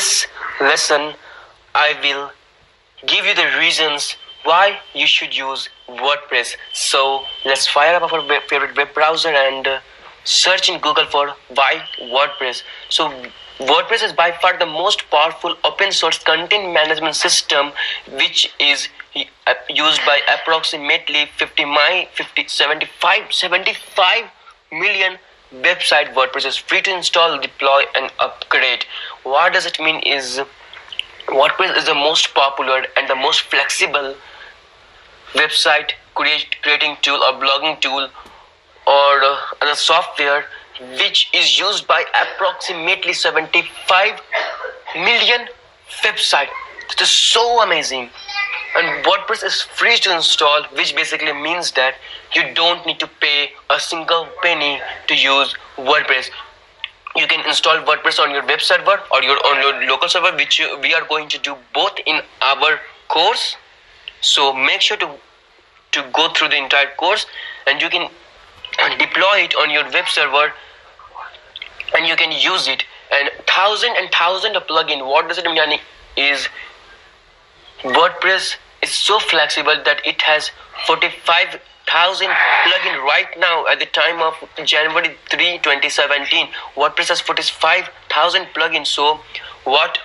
this lesson, I will give you the reasons why you should use WordPress. So let's fire up our favorite web browser and search in Google for why WordPress. So WordPress is by far the most powerful open source content management system, which is used by approximately 75 million website. WordPress is free to install, deploy and upgrade. What does it mean is WordPress is the most popular and the most flexible website creating tool or blogging tool or the software which is used by approximately 75 million websites. It is so amazing. And WordPress is free to install, which basically means that you don't need to pay a single penny to use WordPress. You can install WordPress on your web server or on your local server, which we are going to do both in our course. So make sure to go through the entire course, and you can deploy it on your web server and you can use it. And thousands of plugin. What does it mean? Is WordPress is so flexible that it has 45,000 plugin right now. At the time of January 3, 2017, WordPress has 45,000 plugins. So what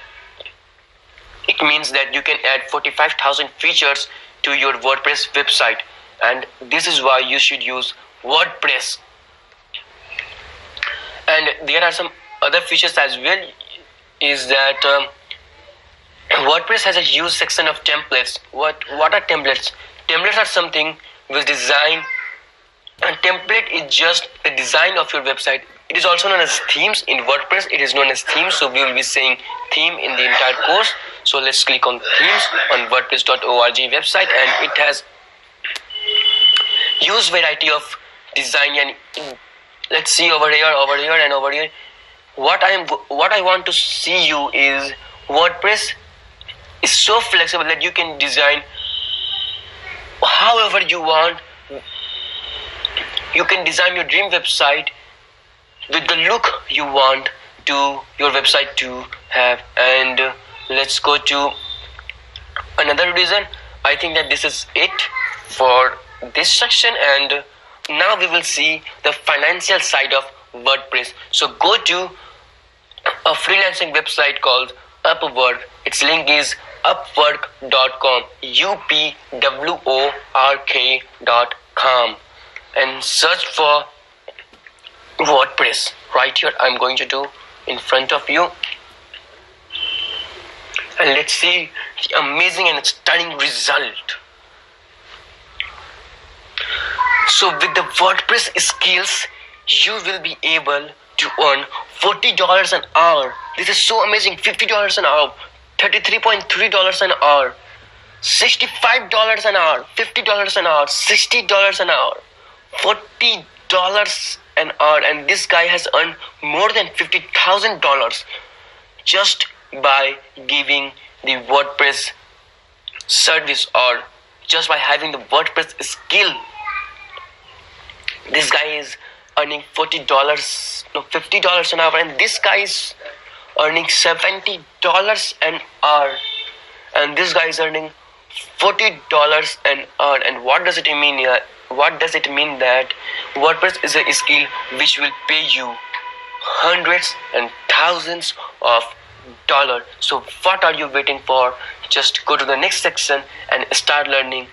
it means that you can add 45,000 features to your WordPress website, and this is why you should use WordPress. And there are some other features as well, is that WordPress has a huge section of templates. What are templates? Templates are something with design. And template is just a design of your website. It is also known as themes. In WordPress it is known as themes, so we will be saying theme in the entire course. So let's click on themes on wordpress.org website, and it has huge variety of design. And let's see over here and over here. What I want to see you is WordPress is so flexible that you can design however you want. You can design your dream website with the look you want to your website to have. And let's go to another reason. I think that this is it for this section, and now we will see the financial side of WordPress. So go to a freelancing website called Upwork. Its link is upwork.com, upwork.com, and search for WordPress. Right here I'm going to do in front of you, and let's see the amazing and stunning result. So with the WordPress skills, you will be able to earn $40 an hour. This is so amazing. $50 an hour, $33.3 an hour, $65 an hour, $50 an hour, $60 an hour, $40 an hour. And this guy has earned more than $50,000 just by giving the WordPress service, or just by having the WordPress skill. This guy is earning $50 an hour, and this guy is earning $70 an hour, and this guy is earning $40 an hour. And what does it mean? What does it mean that WordPress is a skill which will pay you hundreds and thousands of dollars? So what are you waiting for? Just go to the next section and start learning